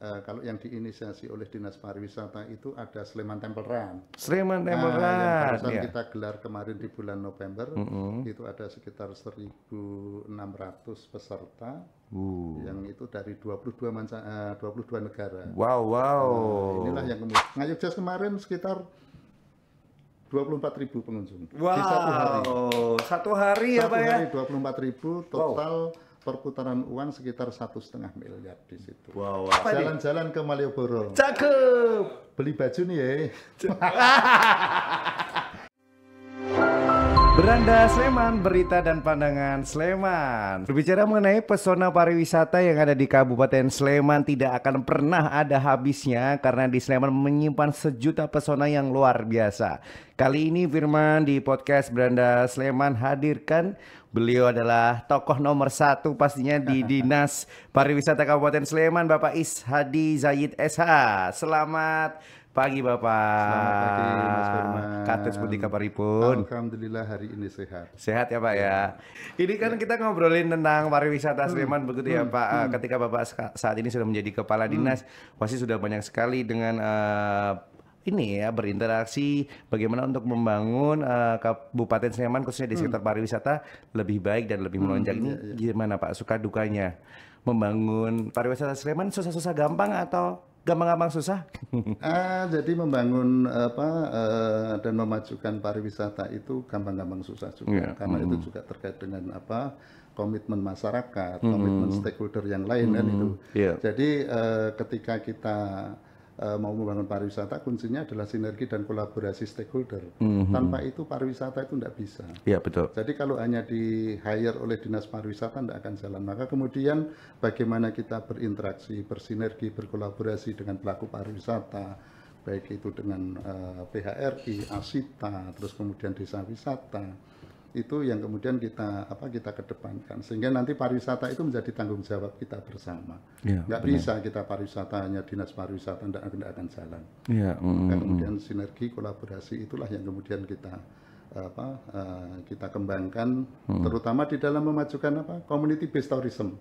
kalau yang diinisiasi oleh Dinas Pariwisata itu ada Sleman Temple Run. Sleman Temple Yang Run, barusan ya. kita gelar kemarin di bulan November, itu ada sekitar 1.600 peserta, yang itu dari 22 negara. Wow. Inilah yang kemudian Ngayogjas kemarin sekitar 24.000 pengunjung Wow. di satu hari. Satu hari ya Pak ya? Satu hari 24.000, total perputaran uang sekitar 1,5 miliar di situ. Wow. Jalan-jalan ke Malioboro. Cakep. Beli baju nih ya. Beranda Sleman, berita dan pandangan Sleman. Berbicara mengenai pesona pariwisata yang ada di Kabupaten Sleman tidak akan pernah ada habisnya karena di Sleman menyimpan sejuta pesona yang luar biasa. Kali ini Firman di podcast Beranda Sleman hadirkan, beliau adalah tokoh nomor 1 pastinya di Dinas Pariwisata Kabupaten Sleman, Bapak Is Hadi Zayid SH. Selamat pagi Bapak. Selamat pagi Mas Firman. Katus putih kabaripun. Alhamdulillah hari ini sehat. Sehat ya Pak ya. Ini kan kita ngobrolin tentang pariwisata Sleman begitu ya Pak. Ketika Bapak saat ini sudah menjadi kepala dinas, pasti sudah banyak sekali dengan ini ya berinteraksi bagaimana untuk membangun Kabupaten Sleman khususnya di sektor pariwisata lebih baik dan lebih melonjak. Ini gimana Pak suka dukanya membangun pariwisata Sleman? Susah-susah gampang atau gampang-gampang susah? Jadi membangun dan memajukan pariwisata itu gampang-gampang susah juga, karena itu juga terkait dengan komitmen masyarakat, komitmen stakeholder yang lain kan itu. Jadi ketika kita mau membangun pariwisata, kuncinya adalah sinergi dan kolaborasi stakeholder. Tanpa itu pariwisata itu tidak bisa. Iya betul. Jadi kalau hanya di hire oleh dinas pariwisata tidak akan jalan. Maka kemudian bagaimana kita berinteraksi, bersinergi, berkolaborasi dengan pelaku pariwisata, baik itu dengan PHRI, Asita, terus kemudian desa wisata. Itu yang kemudian kita kedepankan sehingga nanti pariwisata itu menjadi tanggung jawab kita bersama. Nggak bisa kita pariwisata hanya dinas pariwisata tidak akan jalan. Kemudian sinergi kolaborasi itulah yang kemudian kita kembangkan, terutama di dalam memajukan community based tourism.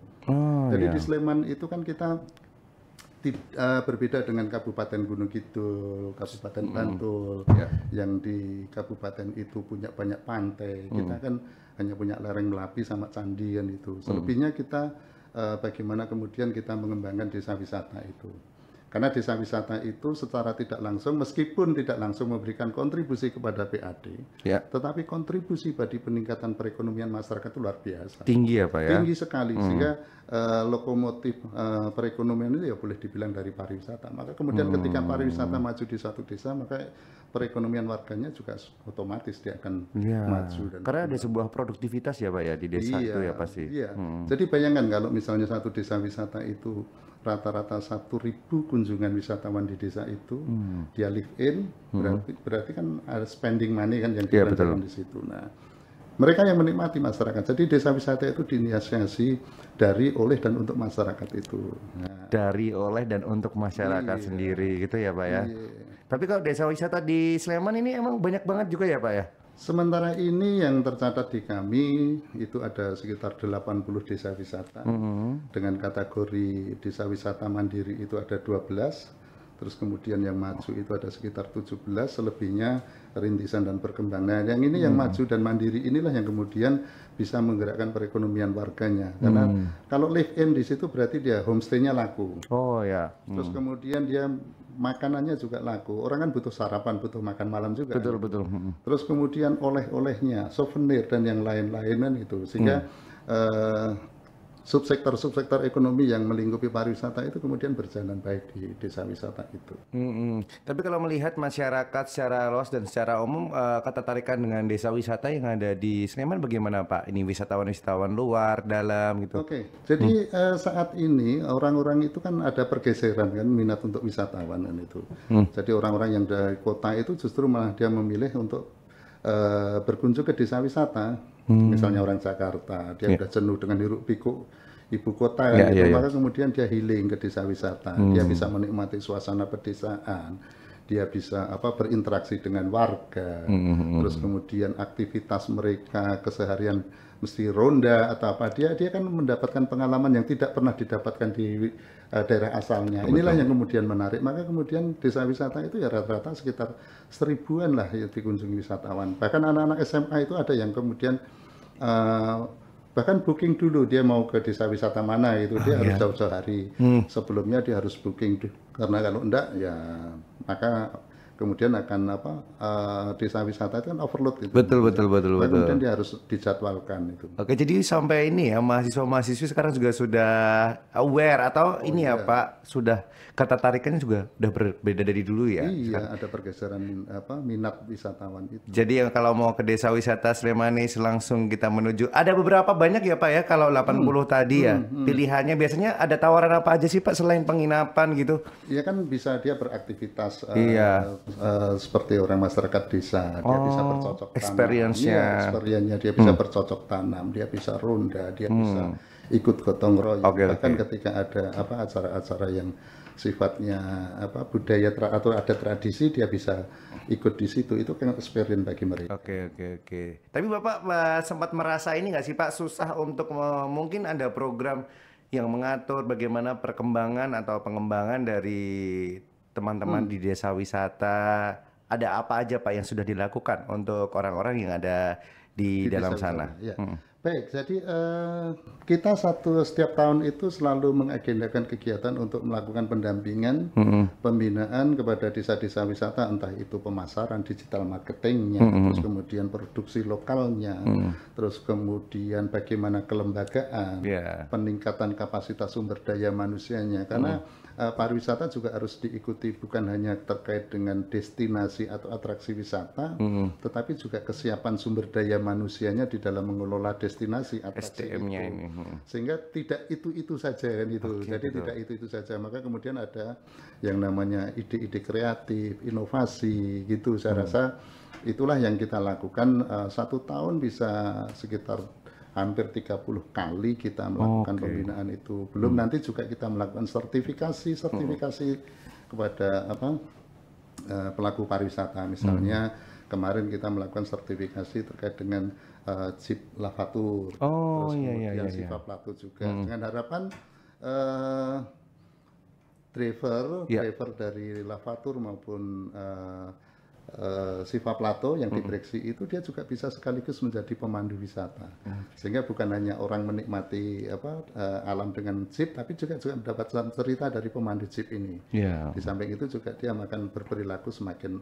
Jadi di Sleman itu kan kita berbeda dengan Kabupaten Gunung Kidul, Kabupaten Bantul, yang di kabupaten itu punya banyak pantai. Kita kan hanya punya lereng Melapi sama Candi kan itu. Selebihnya kita bagaimana kemudian kita mengembangkan desa wisata itu. Karena desa wisata itu secara tidak langsung, meskipun tidak langsung memberikan kontribusi kepada PAD, tetapi kontribusi bagi peningkatan perekonomian masyarakat itu luar biasa. Tinggi ya Pak ya? Tinggi sekali, sehingga lokomotif perekonomian itu ya boleh dibilang dari pariwisata. Maka kemudian ketika pariwisata maju di satu desa, maka perekonomian warganya juga otomatis dia akan maju. Karena ada sebuah produktivitas ya Pak ya di desa itu ya pasti. Jadi bayangkan kalau misalnya satu desa wisata itu rata-rata 1.000 kunjungan wisatawan di desa itu, dia live in, berarti kan ada spending money kan yang dibelanjakan di situ. Nah, mereka yang menikmati masyarakat. Jadi desa wisata itu diinisiasi dari, oleh, dan untuk masyarakat itu. Nah, dari, oleh, dan untuk masyarakat sendiri gitu ya Pak ya. Tapi kalau desa wisata di Sleman ini emang banyak banget juga ya Pak ya? Sementara ini yang tercatat di kami itu ada sekitar 80 desa wisata. Dengan kategori desa wisata mandiri itu ada 12. Terus kemudian yang maju itu ada sekitar 17, selebihnya rintisan dan berkembang. Nah, yang ini yang maju dan mandiri inilah yang kemudian bisa menggerakkan perekonomian warganya. Karena kalau live in di situ berarti dia homestay-nya laku. Terus kemudian dia makanannya juga laku. Orang kan butuh sarapan, butuh makan malam juga. Betul. Terus kemudian oleh-olehnya, souvenir dan yang lain-lain itu. Sehingga subsektor ekonomi yang melingkupi pariwisata itu kemudian berjalan baik di desa wisata itu. Tapi kalau melihat masyarakat secara luas dan secara umum, ketertarikan dengan desa wisata yang ada di Sleman bagaimana Pak? Ini wisatawan-wisatawan luar, dalam gitu. Jadi saat ini orang-orang itu kan ada pergeseran kan minat untuk wisatawan kan itu. Jadi orang-orang yang dari kota itu justru malah dia memilih untuk berkunjung ke desa wisata. Misalnya orang Jakarta, dia sudah jenuh dengan hiruk pikuk ibu kota kan, maka kemudian dia healing ke desa wisata. Dia bisa menikmati suasana pedesaan, dia bisa berinteraksi dengan warga, terus kemudian aktivitas mereka keseharian mesti ronda atau apa, dia kan mendapatkan pengalaman yang tidak pernah didapatkan di daerah asalnya. Inilah yang kemudian menarik. Maka kemudian desa wisata itu ya rata-rata sekitar 1000-an lah ya dikunjungi wisatawan. Bahkan anak-anak SMA itu ada yang kemudian bahkan booking dulu dia mau ke desa wisata mana itu, dia harus jauh-jauh hari sebelumnya dia harus booking karena kalau enggak ya maka kemudian akan desa wisata itu kan overload gitu. Betul. Kemudian dia harus dijadwalkan itu. Oke, jadi sampai ini ya mahasiswa-mahasiswi sekarang juga sudah aware atau ini ya Pak, sudah ketertarikannya juga udah berbeda dari dulu ya. Iya, ada pergeseran minat wisatawan itu. Jadi yang kalau mau ke desa wisata Slemanis langsung kita menuju. Ada beberapa banyak ya Pak ya, kalau 80 tadi ya. Pilihannya biasanya ada tawaran apa aja sih Pak selain penginapan gitu? Iya kan bisa dia beraktivitas seperti orang masyarakat desa, dia bisa bercocok tanam. Experience-nya dia bisa bercocok tanam, dia bisa ronda, dia bisa ikut gotong royong. Bahkan ketika ada acara-acara yang sifatnya budaya atau ada tradisi, dia bisa ikut di situ. Itu kan experience bagi mereka. Oke. Tapi Bapak sempat merasa ini nggak sih Pak, susah untuk mungkin ada program yang mengatur bagaimana perkembangan atau pengembangan dari teman-teman di desa wisata? Ada apa aja Pak yang sudah dilakukan untuk orang-orang yang ada di dalam sana? Ya. Baik, jadi kita setiap tahun itu selalu mengagendakan kegiatan untuk melakukan pendampingan, pembinaan kepada desa-desa wisata, entah itu pemasaran, digital marketingnya, terus kemudian produksi lokalnya, terus kemudian bagaimana kelembagaan, peningkatan kapasitas sumber daya manusianya, karena pariwisata juga harus diikuti bukan hanya terkait dengan destinasi atau atraksi wisata, tetapi juga kesiapan sumber daya manusianya di dalam mengelola destinasi atraksi itu. Ini. Sehingga tidak itu saja kan itu. Jadi betul. Tidak itu saja. Maka kemudian ada yang namanya ide-ide kreatif, inovasi gitu. Saya rasa itulah yang kita lakukan. 1 tahun bisa sekitar hampir 30 kali kita melakukan pembinaan itu. Belum nanti juga kita melakukan sertifikasi kepada pelaku pariwisata. Misalnya kemarin kita melakukan sertifikasi terkait dengan Jeep Lavatur, terus kemudian Siva Plato juga, dengan harapan driver dari Lavatur maupun Siva Plato yang di Breksi itu dia juga bisa sekaligus menjadi pemandu wisata, sehingga bukan hanya orang menikmati alam dengan jeep, tapi juga mendapatkan cerita dari pemandu jeep ini. Di samping itu juga dia akan berperilaku semakin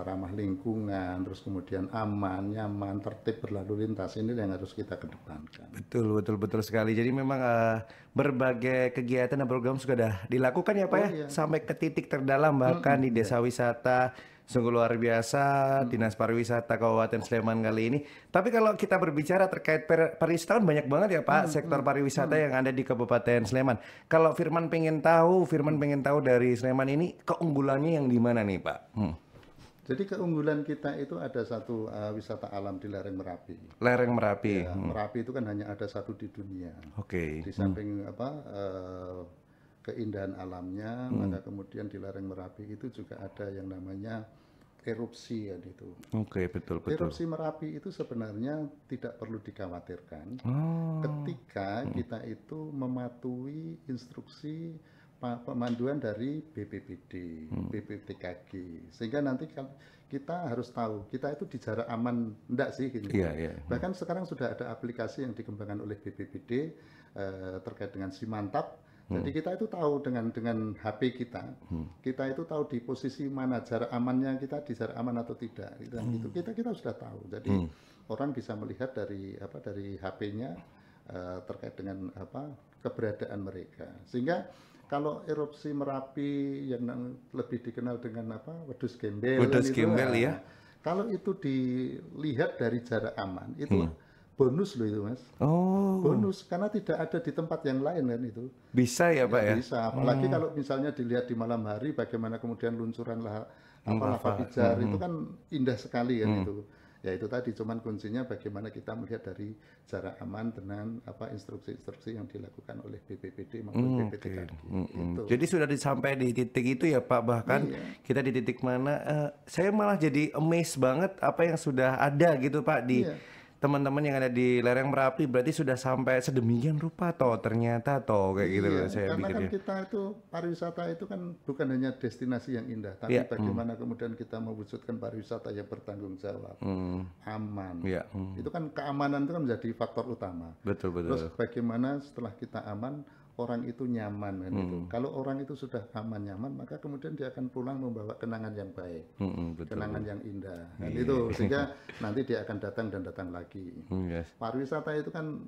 ramah lingkungan, terus kemudian aman, nyaman, tertib berlalu lintas. Ini yang harus kita kedepankan. Betul sekali. Jadi memang berbagai kegiatan dan program sudah dilakukan ya Pak ya, sampai ke titik terdalam bahkan di desa wisata. Sungguh luar biasa Dinas Pariwisata Kabupaten Sleman kali ini. Tapi kalau kita berbicara terkait pariwisata banyak banget ya Pak sektor pariwisata yang ada di Kabupaten Sleman. Kalau Firman pengen tahu dari Sleman ini keunggulannya yang di mana nih Pak? Jadi keunggulan kita itu ada satu wisata alam di lereng Merapi. Lereng Merapi. Ya, Merapi itu kan hanya ada satu di dunia. Di samping keindahan alamnya, maka kemudian di lereng Merapi itu juga ada yang namanya erupsi ya itu. Betul. Erupsi Merapi itu sebenarnya tidak perlu dikhawatirkan ketika kita itu mematuhi instruksi pemanduan dari BPBD, BPPTKG, sehingga nanti kita harus tahu kita itu di jarak aman enggak sih gitu. Bahkan sekarang sudah ada aplikasi yang dikembangkan oleh BPBD terkait dengan Simantap. Jadi kita itu tahu dengan HP kita itu tahu di posisi mana jarak amannya, kita di jarak aman atau tidak. Itu kita sudah tahu. Jadi orang bisa melihat dari HP-nya terkait dengan keberadaan mereka. Sehingga kalau erupsi Merapi yang lebih dikenal dengan Wedhus Gembel, ya. Kalau itu dilihat dari jarak aman itu bonus loh itu Mas. Bonus karena tidak ada di tempat yang lain kan itu. Bisa ya Pak ya? Bisa, apalagi kalau misalnya dilihat di malam hari bagaimana kemudian luncuran lava pijar itu kan indah sekali kan itu. Ya itu tadi, cuman kuncinya bagaimana kita melihat dari jarak aman dengan instruksi-instruksi yang dilakukan oleh BPBD maupun BPTKG. Itu. Jadi sudah sampai di titik itu ya Pak, bahkan kita di titik mana saya malah jadi amazed banget apa yang sudah ada gitu Pak di teman-teman yang ada di lereng Merapi, berarti sudah sampai sedemikian rupa toh ternyata toh kayak gitu loh saya karena kan pikirnya. kita itu pariwisata itu kan bukan hanya destinasi yang indah, tapi bagaimana kemudian kita mewujudkan pariwisata yang bertanggung jawab, aman. Itu kan keamanan itu kan menjadi faktor utama. Betul. Terus bagaimana setelah kita aman, orang itu nyaman kan itu. Kalau orang itu sudah aman nyaman, maka kemudian dia akan pulang membawa kenangan yang baik, kenangan yang indah. Dan itu sehingga nanti dia akan datang dan datang lagi. Pariwisata itu kan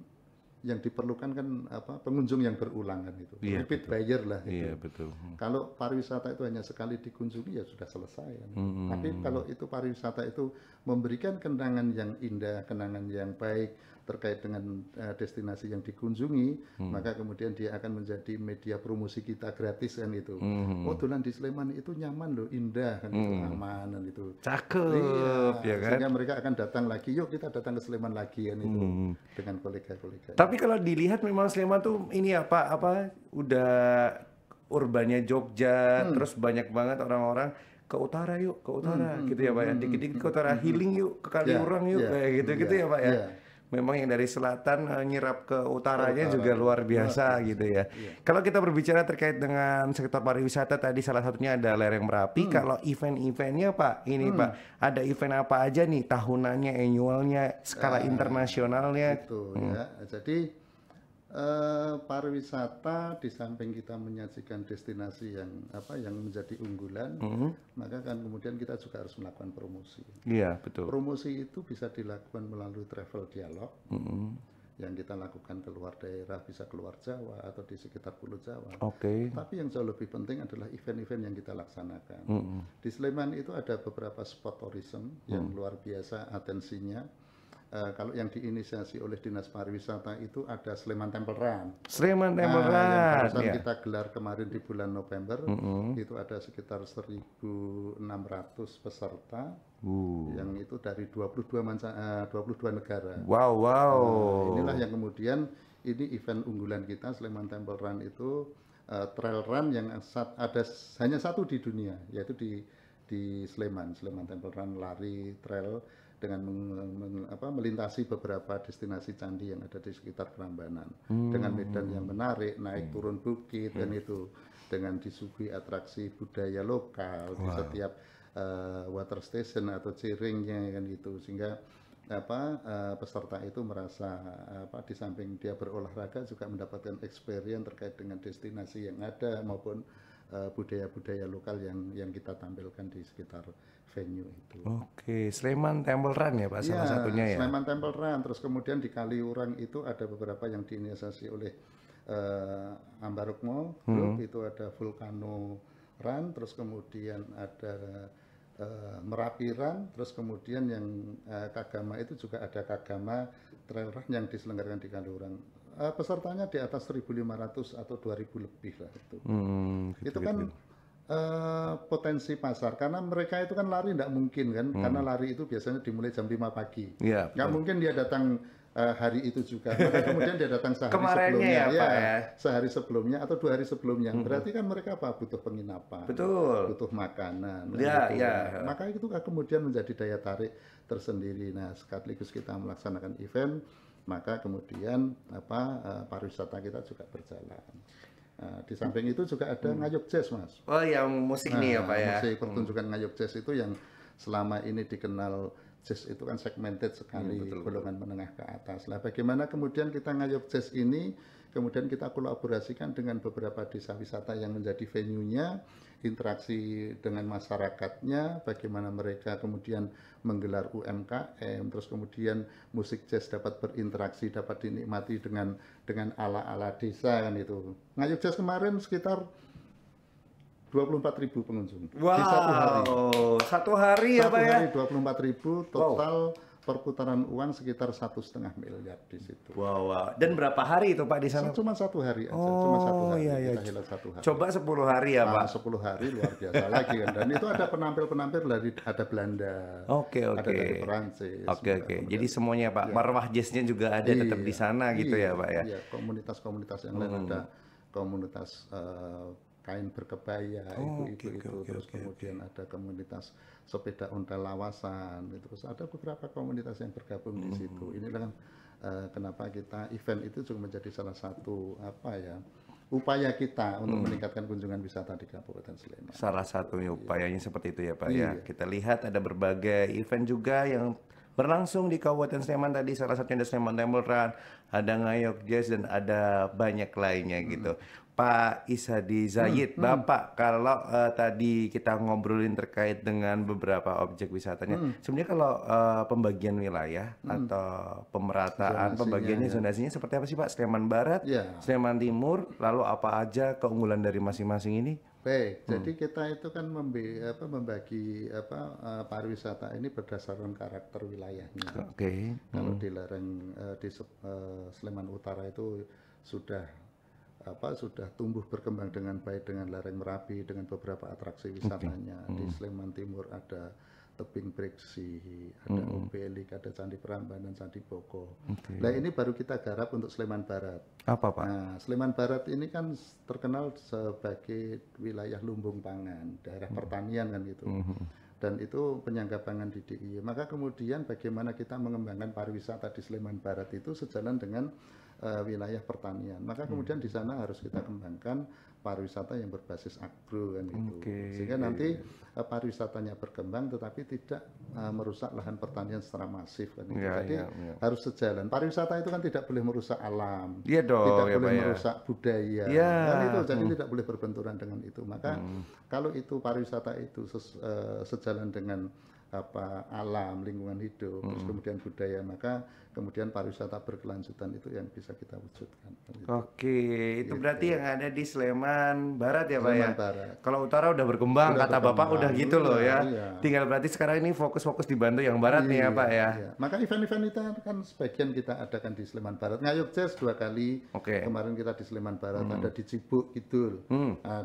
yang diperlukan kan pengunjung yang berulang kan itu, repeat buyer lah itu. Iya betul. Kalau pariwisata itu hanya sekali dikunjungi ya sudah selesai kan. Tapi kalau itu pariwisata itu memberikan kenangan yang indah, kenangan yang baik terkait dengan destinasi yang dikunjungi, maka kemudian dia akan menjadi media promosi kita gratis kan itu. Oh dolan di Sleman itu nyaman loh, indah kan itu, aman kan itu. Cakep ya kan. Sehingga mereka akan datang lagi, yuk kita datang ke Sleman lagi kan itu dengan kolega-kolega. Tapi kalau dilihat memang Sleman tuh ini udah urbannya Jogja, terus banyak banget orang-orang ke utara yuk, ke utara gitu ya Pak ya. Dikit-dikit ke utara, healing yuk, ke Kaliurang yuk, kayak gitu-gitu ya Pak ya. Memang yang dari selatan nyerap ke utaranya juga luar biasa gitu ya. Kalau kita berbicara terkait dengan sektor pariwisata tadi salah satunya ada lereng Merapi. Kalau event-eventnya Pak, ini Pak, ada event apa aja nih tahunannya, annualnya, skala internasionalnya? Itu ya. Jadi pariwisata di samping kita menyajikan destinasi yang menjadi unggulan, maka kan kemudian kita juga harus melakukan promosi. Iya betul. Promosi itu bisa dilakukan melalui travel dialog yang kita lakukan keluar daerah, bisa keluar Jawa atau di sekitar Pulau Jawa. Tapi yang jauh lebih penting adalah event-event yang kita laksanakan. Di Sleman itu ada beberapa spot tourism yang luar biasa atensinya. Kalau yang diinisiasi oleh Dinas Pariwisata itu ada Sleman Temple Run. Sleman Temple Run. Yang barusan kita gelar kemarin di bulan November, itu ada sekitar 1.600 peserta, yang itu dari 22 negara. Wow. Inilah yang kemudian ini event unggulan kita Sleman Temple Run itu trail run yang ada hanya satu di dunia, yaitu di Sleman Temple Run, lari trail dengan melintasi beberapa destinasi candi yang ada di sekitar Prambanan dengan medan yang menarik, naik turun bukit dan itu dengan disuguhi atraksi budaya lokal di setiap water station atau ciringnya kan gitu, sehingga peserta itu merasa di samping dia berolahraga juga mendapatkan experience terkait dengan destinasi yang ada maupun budaya-budaya lokal yang kita tampilkan di sekitar venue itu. Sleman Temple Run ya Pak, salah satunya ya. Sleman Temple Run, terus kemudian di Kaliurang itu ada beberapa yang diinisiasi oleh Ambarukmo Group, itu ada Volcano Run, terus kemudian ada Merapi Run, terus kemudian yang Kagama itu juga ada Kagama Trail Run yang diselenggarakan di Kaliurang. Pesertanya di atas 1.500 atau 2.000 lebih lah itu. Itu kan potensi pasar, karena mereka itu kan lari tidak mungkin kan, karena lari itu biasanya dimulai jam 5 pagi. Nggak mungkin dia datang hari itu juga, maka kemudian dia datang sehari sebelumnya, sehari sebelumnya atau 2 hari sebelumnya. Berarti kan mereka butuh penginapan, butuh makanan, maka itu kemudian menjadi daya tarik tersendiri. Nah, sekaligus kita melaksanakan event, maka kemudian pariwisata kita juga berjalan. Di samping itu juga ada ngayuk jazz, Mas. Yang musik nih ya Pak ya. Musik pertunjukan ngayuk jazz itu yang selama ini dikenal jazz itu kan segmented sekali, golongan menengah ke atas. Lah bagaimana kemudian kita ngayuk jazz ini kemudian kita kolaborasikan dengan beberapa desa wisata yang menjadi venue-nya, interaksi dengan masyarakatnya, bagaimana mereka kemudian menggelar UMKM, terus kemudian musik jazz dapat berinteraksi, dapat dinikmati dengan ala-ala desa kan itu. Ngayuk jazz kemarin sekitar 24.000 pengunjung di satu hari. Satu hari ya Pak ya? Satu hari 24.000, total perputaran uang sekitar 1,5 miliar di situ. Wow, wow. Dan berapa hari itu Pak di sana? Cuma 1 hari aja, cuma 1 hari. Iya, iya. Kita helat 1 hari. Coba 10 hari ya Pak? 10 hari luar biasa lagi kan. Dan itu ada penampil-penampil dari ada Belanda, ada dari Perancis. Oke. Jadi semuanya Pak, marwah jazznya juga ada tetap di sana gitu ya Pak ya? Iya, komunitas-komunitas yang lain ada komunitas kain berkebaya, ibu-ibu terus kemudian ada komunitas sepeda ontel lawasan, terus ada beberapa komunitas yang bergabung di situ. Inilah kan kenapa kita event itu juga menjadi salah satu upaya kita untuk meningkatkan kunjungan wisata di Kabupaten Sleman. Salah satu upayanya seperti itu ya Pak ya. Kita lihat ada berbagai event juga yang berlangsung di Kabupaten Sleman tadi, salah satunya ada Sleman Temple Run, ada Ngayog Jazz dan ada banyak lainnya gitu. Pak Isadi Zayid, Bapak, kalau tadi kita ngobrolin terkait dengan beberapa objek wisatanya, sebenarnya kalau pembagian wilayah atau pemerataan, pembagiannya zonasinya seperti apa sih Pak? Sleman Barat, Sleman Timur, lalu apa aja keunggulan dari masing-masing ini? Baik, jadi kita itu kan membagi pariwisata ini berdasarkan karakter wilayahnya. Kalau di lereng di Sleman Utara itu sudah tumbuh berkembang dengan baik dengan lereng Merapi dengan beberapa atraksi wisatanya. Di Sleman Timur ada Tebing Breksi, ada Obelik, ada Candi Prambanan, Candi Boko. Nah ini baru kita garap untuk Sleman Barat. Apa Pak? Nah, Sleman Barat ini kan terkenal sebagai wilayah lumbung pangan, daerah pertanian kan gitu. Dan itu penyangga pangan di DIY. Maka kemudian bagaimana kita mengembangkan pariwisata di Sleman Barat itu sejalan dengan wilayah pertanian. Maka kemudian di sana harus kita kembangkan pariwisata yang berbasis agro kan gitu. Sehingga nanti pariwisatanya berkembang tetapi tidak merusak lahan pertanian secara masif kan gitu. Jadi harus sejalan. Pariwisata itu kan tidak boleh merusak alam. Tidak boleh merusak budaya. Kan itu jadi tidak boleh berbenturan dengan itu. Maka kalau itu pariwisata itu sejalan dengan alam, lingkungan hidup, terus kemudian budaya, maka kemudian pariwisata berkelanjutan itu yang bisa kita wujudkan. Itu berarti yang ada di Sleman Barat ya Pak ya? Barat. Kalau Utara udah berkembang, kata Bapak udah gitu loh ya. Tinggal berarti sekarang ini fokus-fokus dibantu yang Barat nih ya Pak ya? Maka event-event itu kan sebagian kita adakan di Sleman Barat. Ngayog Jazz 2 kali, kemarin kita di Sleman Barat, ada di Cibuk Kidul.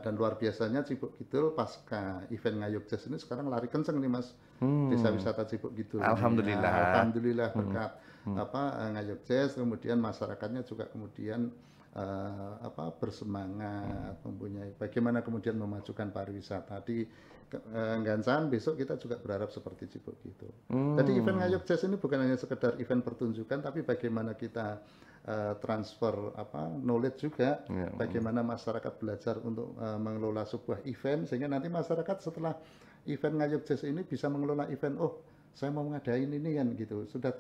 Dan luar biasanya Cibuk Kidul pasca event Ngayog Jazz ini sekarang lari kenceng nih Mas. Desa wisata Cibuk Kidul. Alhamdulillah berkat Ngayog Jazz, kemudian masyarakatnya juga kemudian bersemangat mempunyai bagaimana kemudian memajukan pariwisata di Gansan. Besok kita juga berharap seperti Cibuk gitu. Jadi event Ngayog Jazz ini bukan hanya sekedar event pertunjukan, tapi bagaimana kita transfer knowledge juga, bagaimana masyarakat belajar untuk mengelola sebuah event sehingga nanti masyarakat setelah event Ngayog Jazz ini bisa mengelola event, saya mau ngadain ini kan gitu. Sudah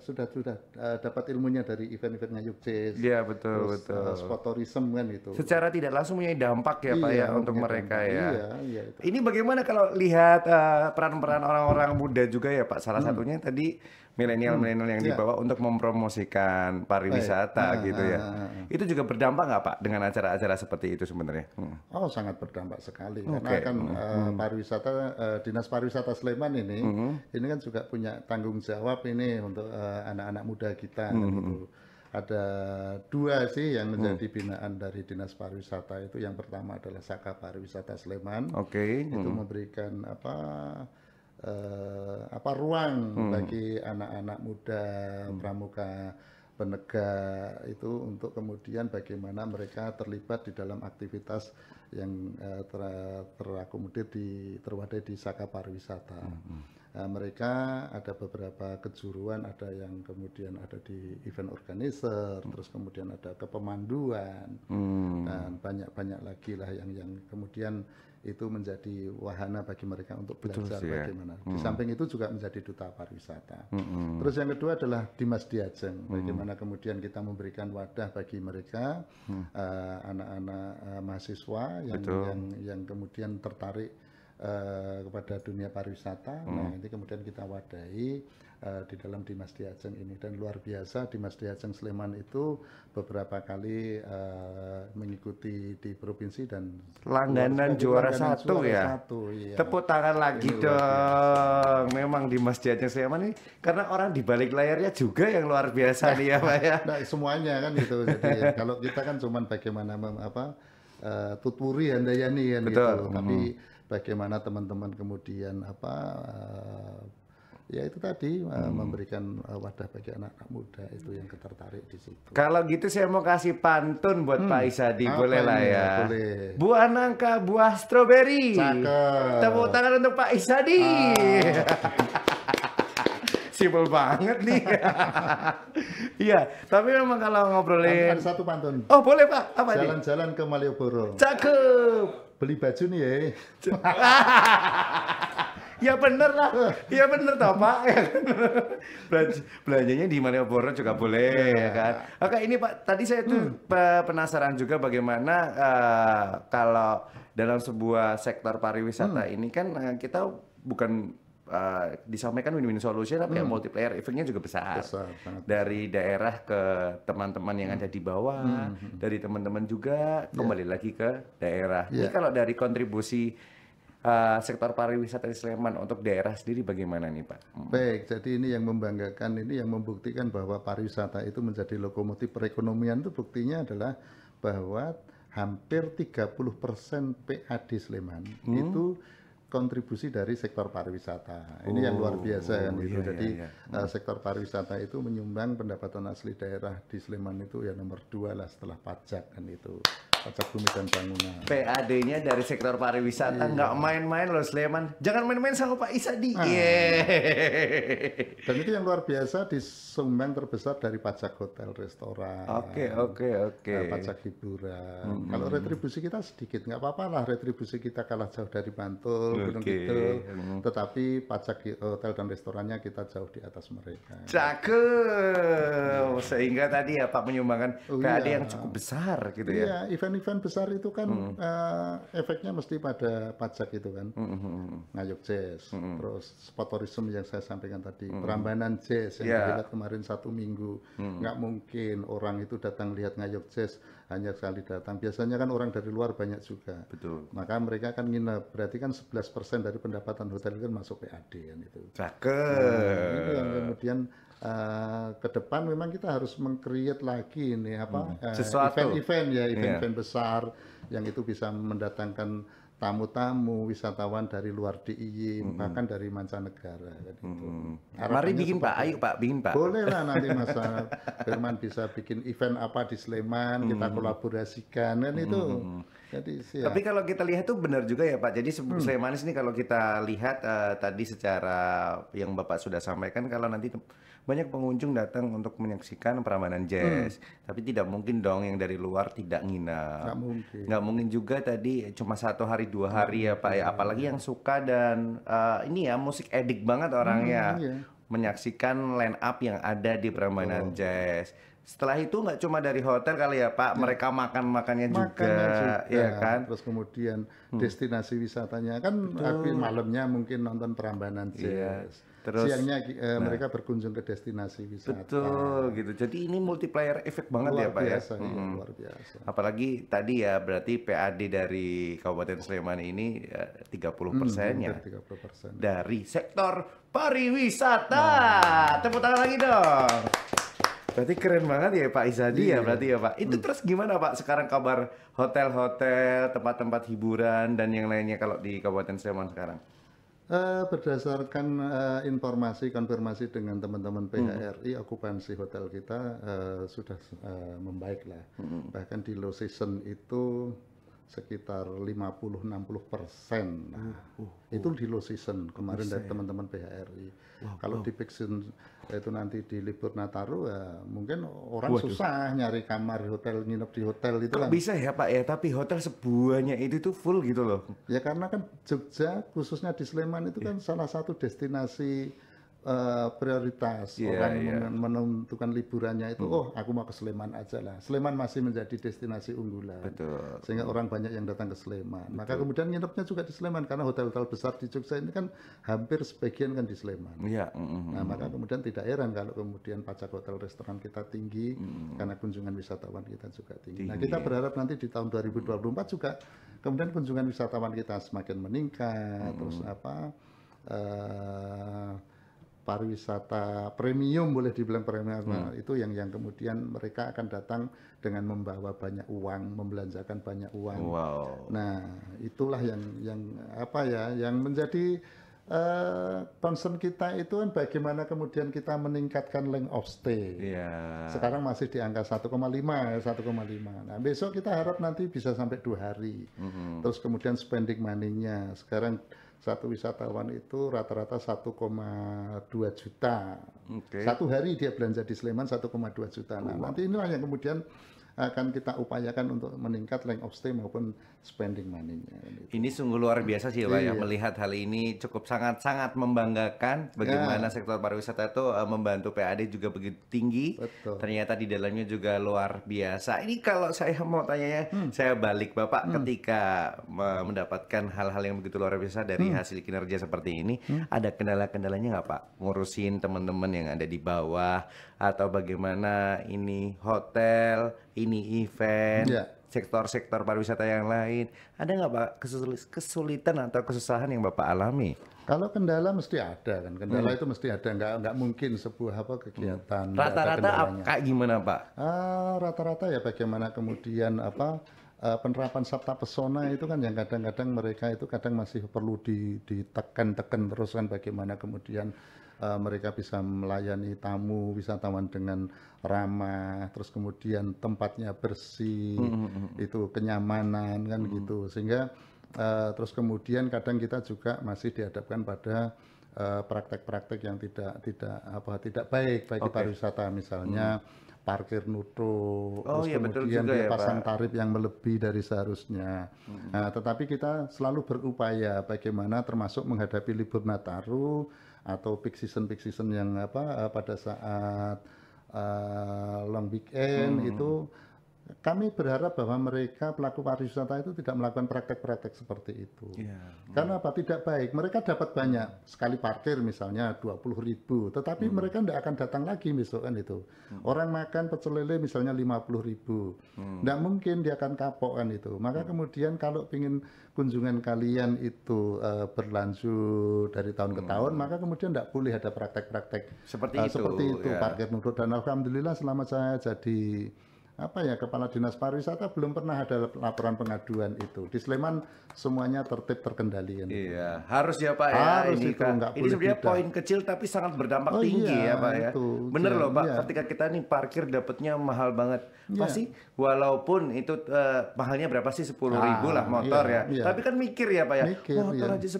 dapat ilmunya dari event-event Ngayog Jazz. Iya, betul. Sport tourism kan gitu. Secara tidak langsung punya dampak ya Pak ya untuk mereka ya. Itu. Ini bagaimana kalau lihat peran-peran orang-orang muda juga ya Pak? Salah satunya tadi milenial yang dibawa untuk mempromosikan pariwisata gitu ya. Itu juga berdampak nggak Pak dengan acara-acara seperti itu sebenarnya? Sangat berdampak sekali. Karena kan pariwisata, Dinas Pariwisata Sleman ini kan juga punya tanggung jawab ini untuk anak-anak muda kita. Gitu. Ada 2 sih yang menjadi binaan dari Dinas Pariwisata itu. Yang pertama adalah Saka Pariwisata Sleman. Itu memberikan ruang bagi anak-anak muda pramuka penegak itu untuk kemudian bagaimana mereka terlibat di dalam aktivitas yang terakomodir terwadai di Saka Pariwisata. Mereka ada beberapa kejuruan, ada yang kemudian ada di event organizer, terus kemudian ada kepemanduan, dan banyak lagi lah yang kemudian itu menjadi wahana bagi mereka untuk belajar bagaimana. Di samping itu juga menjadi duta pariwisata. Terus yang kedua adalah Dimas Diajeng, bagaimana kemudian kita memberikan wadah bagi mereka anak-anak mahasiswa yang kemudian tertarik kepada dunia pariwisata. Nah, ini kemudian kita wadahi di dalam Dimas Diajeng ini, dan luar biasa Dimas Diajeng Sleman itu beberapa kali mengikuti di provinsi dan langganan juara satu ya. Iya. Tepuk tangan lagi dong. Memang Dimas Diajeng Sleman ini karena orang di balik layarnya juga yang luar biasa nih ya Pak ya. Nah, semuanya kan gitu. Jadi kalau kita kan cuman bagaimana tuturi handayani kan gitu. Tapi bagaimana teman-teman kemudian ya itu tadi memberikan wadah bagi anak-anak muda itu yang tertarik di situ. Kalau gitu saya mau kasih pantun buat Pak Isadi, boleh lah ya. Boleh. Buah nangka, buah stroberi. Cakep. Tepuk tangan untuk Pak Isadi. Simpel banget nih. Iya, tapi memang kalau ngobrolin Ada satu pantun. Oh, boleh Pak. Apa nih? Jalan-jalan ke Malioboro. Cakep. Beli baju nih ya. Ya bener lah, ya bener toh Pak. Belanjanya di Malioboro juga boleh ya kan. Oke, ini Pak, tadi saya tuh penasaran juga bagaimana kalau dalam sebuah sektor pariwisata ini kan kita bukan disampaikan win-win solution, tapi ya multiplier efeknya juga besar. Dari daerah ke teman-teman yang ada di bawah, dari teman-teman juga kembali lagi ke daerah. Ini kalau dari kontribusi sektor pariwisata di Sleman untuk daerah sendiri bagaimana nih Pak? Baik, jadi ini yang membanggakan, ini yang membuktikan bahwa pariwisata itu menjadi lokomotif perekonomian. Itu buktinya adalah bahwa hampir 30% PAD Sleman itu kontribusi dari sektor pariwisata. Ini yang luar biasa kan itu. Jadi sektor pariwisata itu menyumbang pendapatan asli daerah di Sleman itu ya nomor 2 lah setelah pajak kan itu. Pajak bumi dan bangunan. PAD-nya dari sektor pariwisata nggak main-main loh Sleman. Jangan main-main sama Pak Isadi. Dan itu yang luar biasa disumbang terbesar dari pajak hotel, restoran. Oke. Pajak hiburan. Kalau retribusi kita sedikit, nggak apa-apa lah. Retribusi kita kalah jauh dari Bantul, Gunung Kidul. Tetapi pajak hotel dan restorannya kita jauh di atas mereka. Cakep. Sehingga tadi ya Pak menyumbangkan PAD yang cukup besar gitu ya. Iya, event besar itu kan efeknya mesti pada pajak itu kan. Ngayog Jazz, terus spot tourism yang saya sampaikan tadi, Prambanan Jazz yang dihelat kemarin 1 minggu. Nggak mungkin orang itu datang lihat Ngayog Jazz hanya sekali datang. Biasanya kan orang dari luar banyak juga. Betul. Maka mereka kan nginep, berarti kan 11% dari pendapatan hotel itu kan masuk PAD kan itu. Cakep. Ini yang kemudian ke depan memang kita harus meng-create lagi ini event-event besar yang itu bisa mendatangkan tamu-tamu wisatawan dari luar DIY bahkan dari mancanegara gitu. Mari bikin Pak, ayo Pak, bikin Pak. Boleh lah nanti Mas Firman bisa bikin event apa di Sleman, kita kolaborasikan kan itu. Jadi, tapi kalau kita lihat tuh benar juga ya Pak. Jadi Sleman ini kalau kita lihat tadi secara yang Bapak sudah sampaikan, kalau nanti banyak pengunjung datang untuk menyaksikan Prambanan Jazz, tapi tidak mungkin dong yang dari luar tidak nginap. Nggak mungkin juga tadi cuma 1 hari 2 hari ya Pak ya. Apalagi yang suka dan ini ya musik edik banget orangnya, menyaksikan line up yang ada di Prambanan Jazz. Setelah itu nggak cuma dari hotel kali ya Pak, mereka makannya juga, ya kan? Terus kemudian destinasi wisatanya kan malamnya mungkin nonton Prambanan Jazz. Terus siangnya mereka berkunjung ke destinasi wisata. Betul gitu. Jadi ini multiplier efek banget ya Pak ya. Luar biasa. Apalagi tadi ya berarti PAD dari Kabupaten Sleman ini 30% ya. 30%. Dari sektor pariwisata. Tepuk tangan lagi dong. Berarti keren banget ya Pak Isadi ya berarti ya Pak. Itu terus gimana Pak sekarang kabar hotel-hotel, tempat-tempat hiburan dan yang lainnya kalau di Kabupaten Sleman sekarang? Berdasarkan informasi konfirmasi dengan teman-teman PHRI, okupansi hotel kita sudah membaik lah. Bahkan di low season itu sekitar 50-60%. Itu di low season kemarin dari teman-teman PHRI. Kalau di peak season itu nanti di libur Nataru ya mungkin orang susah nyari kamar hotel, nginep di hotel itu lah. Bisa ya Pak ya, tapi hotel sebuahnya itu tuh full gitu loh. Ya karena kan Jogja khususnya di Sleman itu kan salah satu destinasi prioritas orang menentukan liburannya itu, oh aku mau ke Sleman aja lah. Sleman masih menjadi destinasi unggulan. Betul. Sehingga orang banyak yang datang ke Sleman. Maka kemudian nginepnya juga di Sleman karena hotel-hotel besar di Jogja ini kan hampir sebagian kan di Sleman. Iya. Nah, maka kemudian tidak heran kalau kemudian pajak hotel restoran kita tinggi karena kunjungan wisatawan kita juga tinggi. Nah, kita berharap nanti di tahun 2024 juga kemudian kunjungan wisatawan kita semakin meningkat, terus pariwisata premium, boleh dibilang premium, itu yang kemudian mereka akan datang dengan membawa banyak uang, membelanjakan banyak uang. Wow. Nah, itulah yang yang menjadi concern kita itu kan bagaimana kemudian kita meningkatkan length of stay. Sekarang masih di angka 1,5. Nah, besok kita harap nanti bisa sampai 2 hari. Terus kemudian spending money-nya sekarang satu wisatawan itu rata-rata 1,2 juta. Satu hari dia belanja di Sleman 1,2 juta. Nah, nanti inilah yang kemudian akan kita upayakan untuk meningkat length of stay maupun spending money-nya. Ini sungguh luar biasa sih Pak ya, melihat hal ini cukup sangat-sangat membanggakan bagaimana sektor pariwisata itu membantu PAD juga begitu tinggi. Betul. Ternyata di dalamnya juga luar biasa. Ini kalau saya mau tanya saya balik Bapak ketika mendapatkan hal-hal yang begitu luar biasa dari hasil kinerja seperti ini, ada kendala-kendalanya nggak Pak? Ngurusin teman-teman yang ada di bawah atau bagaimana ini hotel, ini event, sektor-sektor pariwisata yang lain, ada nggak Pak kesulitan atau kesusahan yang Bapak alami? Kalau kendala mesti ada kan, kendala itu mesti ada, nggak mungkin sebuah kegiatan. Rata-rata kayak gimana Pak? Rata-rata ya bagaimana kemudian penerapan sabta pesona itu kan yang kadang-kadang mereka itu kadang masih perlu ditekan-tekan terus kan, bagaimana kemudian mereka bisa melayani tamu wisatawan dengan ramah, terus kemudian tempatnya bersih, itu kenyamanan kan gitu, sehingga terus kemudian kadang kita juga masih dihadapkan pada praktek-praktek yang tidak baik bagi pariwisata, misalnya parkir nutup, terus kemudian dia pasang tarif yang melebihi dari seharusnya. Nah, tetapi kita selalu berupaya bagaimana termasuk menghadapi libur Nataru atau peak season yang pada saat long weekend itu kami berharap bahwa mereka pelaku pariwisata itu tidak melakukan praktek-praktek seperti itu. Karena apa? Tidak baik. Mereka dapat banyak sekali parkir misalnya 20.000, tetapi mereka tidak akan datang lagi besok kan itu. Orang makan pecel lele misalnya 50.000, tidak mungkin dia akan kapok kan itu. Maka kemudian kalau ingin kunjungan kalian itu berlanjut dari tahun ke tahun, maka kemudian tidak boleh ada praktek-praktek seperti itu parkir nurut. Dan alhamdulillah selama saya jadi Kepala Dinas Pariwisata belum pernah ada laporan pengaduan itu. Di Sleman semuanya tertib terkendali. Iya, harus ya Pak harus ya. Ini sebenarnya poin kecil tapi sangat berdampak tinggi ya Pak ya. Bener loh Pak, ketika kita nih parkir dapatnya mahal banget. Pasti walaupun itu mahalnya berapa sih, 10.000 lah motor ya. Tapi kan mikir ya Pak ya, motor aja 10.000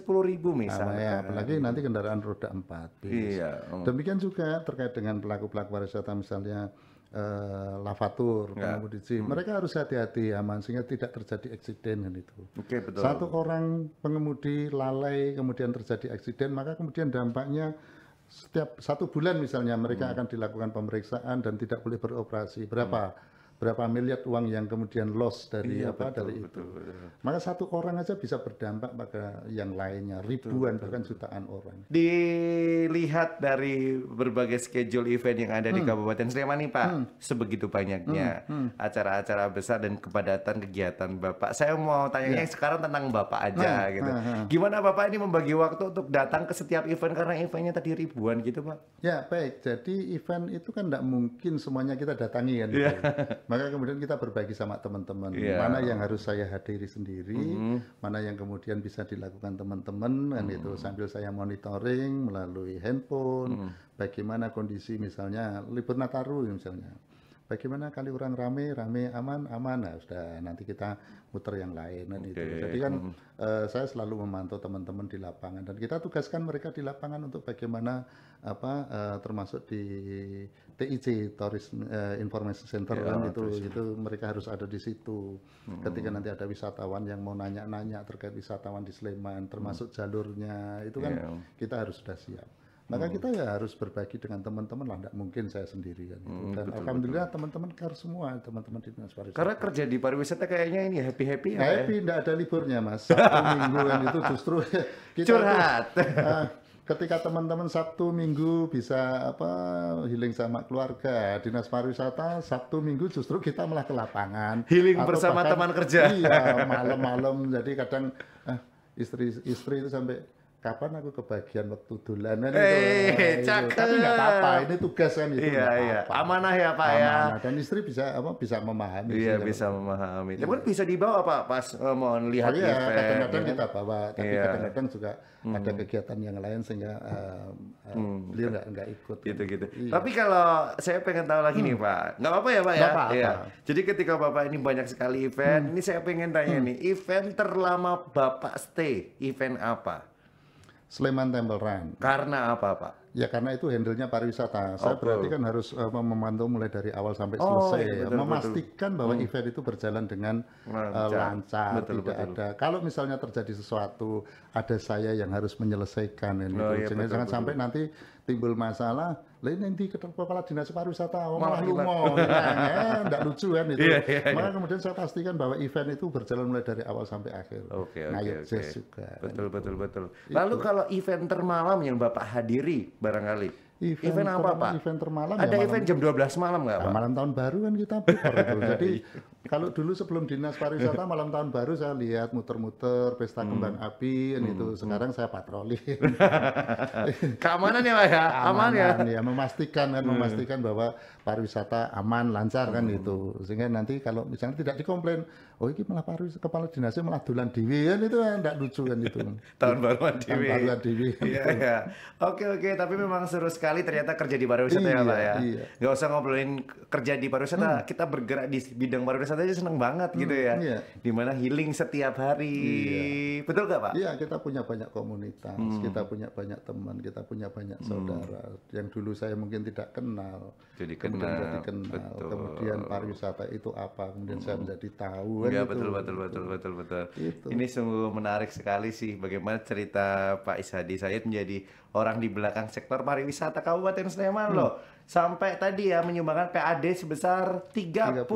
misalnya. Apalagi nanti kendaraan roda 4. Demikian juga terkait dengan pelaku-pelaku pariwisata misalnya lavatur, pengemudi, mereka harus hati-hati aman sehingga tidak terjadi eksiden kan itu. Betul. Satu orang pengemudi lalai kemudian terjadi eksiden, maka kemudian dampaknya setiap 1 bulan misalnya mereka akan dilakukan pemeriksaan dan tidak boleh beroperasi. Berapa miliar uang yang kemudian loss dari dari itu. Maka 1 orang aja bisa berdampak pada yang lainnya, ribuan bahkan jutaan orang. Dilihat dari berbagai schedule event yang ada di Kabupaten Sleman nih Pak, sebegitu banyaknya acara-acara besar dan kepadatan kegiatan Bapak. Saya mau tanya sekarang tentang Bapak aja gitu. Gimana Bapak ini membagi waktu untuk datang ke setiap event karena eventnya tadi ribuan gitu Pak? Ya baik, jadi event itu kan tidak mungkin semuanya kita datangi kan. Gitu. Maka kemudian kita berbagi sama teman-teman, mana yang harus saya hadiri sendiri, mana yang kemudian bisa dilakukan teman-teman, kan itu sambil saya monitoring melalui handphone, bagaimana kondisi misalnya libur Nataru misalnya. Bagaimana kali orang rame, aman, nah sudah nanti kita muter yang lain kan itu. Jadi kan saya selalu memantau teman-teman di lapangan dan kita tugaskan mereka di lapangan untuk bagaimana termasuk di TIC Tourism Information Center kan itu mereka harus ada di situ. Ketika nanti ada wisatawan yang mau nanya-nanya terkait wisatawan di Sleman, termasuk jalurnya itu kan kita harus sudah siap. Maka kita ya harus berbagi dengan teman-teman lah, nggak mungkin saya sendiri kan. Dan alhamdulillah teman-teman care semua, teman-teman di dinas pariwisata. Karena kerja di pariwisata kayaknya ini happy-happy ya. Happy, nggak ada liburnya Mas. Sabtu Minggu kan itu justru kita Curhat. ketika teman-teman Sabtu Minggu bisa healing sama keluarga, dinas pariwisata Sabtu Minggu justru kita malah ke lapangan. Healing Atau bersama bahkan, teman kerja. Iya, malam-malam jadi kadang istri itu sampai kapan aku kebagian waktu dolanan itu. Tapi nggak apa-apa, ini tugas kan itu. Iya. Amanah ya Pak ya. Amanah. Dan istri bisa memahami. Iya, bisa memahami. Tapi bisa dibawa Pak pas mau lihat event. Kadang-kadang ya. kita bawa, tapi kadang-kadang juga ada kegiatan yang lain sehingga beliau nggak ikut. Gitu. Iya. Tapi kalau saya pengen tahu lagi nih Pak, nggak apa-apa ya Pak ya? Nggak apa-apa. Iya. Jadi ketika Bapak ini banyak sekali event, ini saya pengen tanya nih, event terlama Bapak stay, event apa? Sleman Temple Run. Karena apa Pak? Ya karena itu handle-nya pariwisata. Saya berarti kan harus memantau mulai dari awal sampai selesai. Iya, betul, memastikan bahwa event itu berjalan dengan lancar, Betul. ada. Kalau misalnya terjadi sesuatu, ada saya yang harus menyelesaikan. Iya, Jangan sampai nanti timbul masalah. Lain nanti kepala dinas pariwisata malah lumo, nggak lucu kan itu. Iya. Maka kemudian saya pastikan bahwa event itu berjalan mulai dari awal sampai akhir. Oke. Jazz juga. Betul. Lalu kalau event termalam yang Bapak hadiri barangkali, event apa Pak? Event termalam ada ya event jam 12 malam nggak Pak? Malam tahun baru kan kita prepare itu. Jadi kalau dulu sebelum dinas pariwisata malam tahun baru saya lihat muter-muter pesta kembang api itu. Sekarang saya patroli. Keamanan ya Pak ya? Aman ya? Memastikan bahwa pariwisata aman, lancar kan itu. Sehingga nanti kalau misalnya tidak dikomplain, oh ini malah kepala dinasnya malah dolan dewi kan itu kan enggak lucu kan itu. Tahun baruan dewi. Tahun baruan dewi. Iya. Oke, tapi memang seru sekali ternyata kerja di pariwisata ya Pak ya. Iya. Nggak usah ngobrolin kerja di pariwisata, kita bergerak di bidang pariwisata aja seneng banget gitu ya. Iya. Dimana healing setiap hari. Iya. Betul nggak Pak? Iya, kita punya banyak komunitas, kita punya banyak teman, kita punya banyak saudara yang dulu saya mungkin tidak kenal. Jadi kenal. Betul. Kemudian pariwisata itu apa? Kemudian saya menjadi tahu. Ya, betul. Itu. Ini sungguh menarik sekali sih bagaimana cerita Pak Ishadi Said menjadi orang di belakang sektor pariwisata Kabupaten Sleman loh. Sampai tadi ya menyumbangkan PAD sebesar 30%.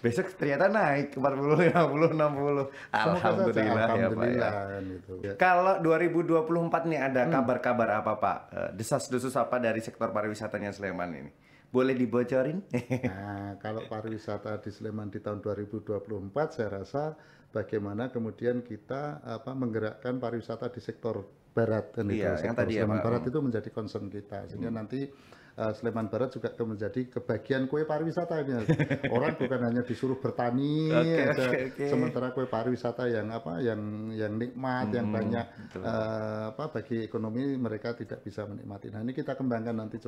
Besok ternyata naik 40, 50, 60. Alhamdulillah ya Pak ya. Gitu. Kalau 2024 nih ada kabar-kabar apa Pak? Desas-desus apa dari sektor pariwisatanya Sleman ini? Boleh dibocorin? Nah, kalau pariwisata di Sleman di tahun 2024 saya rasa bagaimana kemudian kita menggerakkan pariwisata di sektor barat dan Iya, itu yang sektor tadi ya, Sleman Pak. Barat itu menjadi concern kita sehingga nanti Sleman Barat juga akan menjadi kebagian kue pariwisata ini. Orang bukan hanya disuruh bertani sementara kue pariwisata yang nikmat yang banyak bagi ekonomi mereka tidak bisa menikmati. Nah, ini kita kembangkan nanti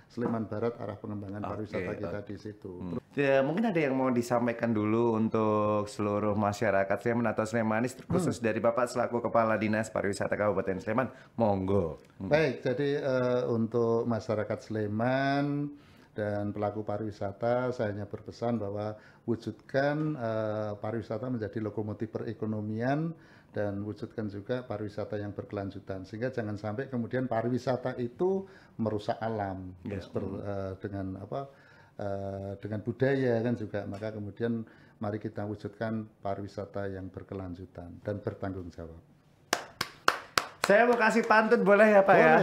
Sleman Barat arah pengembangan pariwisata kita di situ. Ya, mungkin ada yang mau disampaikan dulu untuk seluruh masyarakat Sleman atau Slemanis khusus dari Bapak selaku Kepala Dinas Pariwisata Kabupaten Sleman, monggo. Baik, jadi untuk masyarakat Sleman dan pelaku pariwisata saya hanya berpesan bahwa wujudkan pariwisata menjadi lokomotif perekonomian dan wujudkan juga pariwisata yang berkelanjutan sehingga jangan sampai kemudian pariwisata itu merusak alam dengan budaya kan juga, maka kemudian mari kita wujudkan pariwisata yang berkelanjutan dan bertanggung jawab. Saya mau kasih pantun boleh ya Pak ya?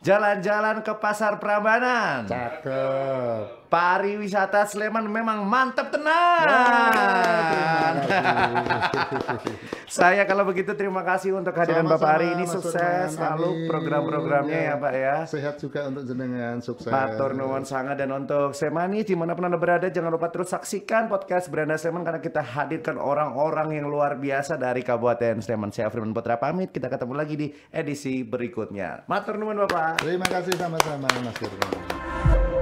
Jalan-jalan ke Pasar Prambanan. Cakep. Pariwisata Sleman memang mantap tenan. Saya kalau begitu terima kasih untuk kehadiran Bapak hari ini, sukses selalu program-programnya ya Pak ya. Sehat juga untuk jenengan, sukses. Matur nuwun sangat. Dan untuk Slemanis dimanapun Anda berada, jangan lupa terus saksikan podcast Beranda Sleman karena kita hadirkan orang-orang yang luar biasa dari Kabupaten Sleman. Saya Firman Putra pamit, kita ketemu lagi di edisi berikutnya. Matur nuwun Bapak. Terima kasih sama-sama Mas Firman.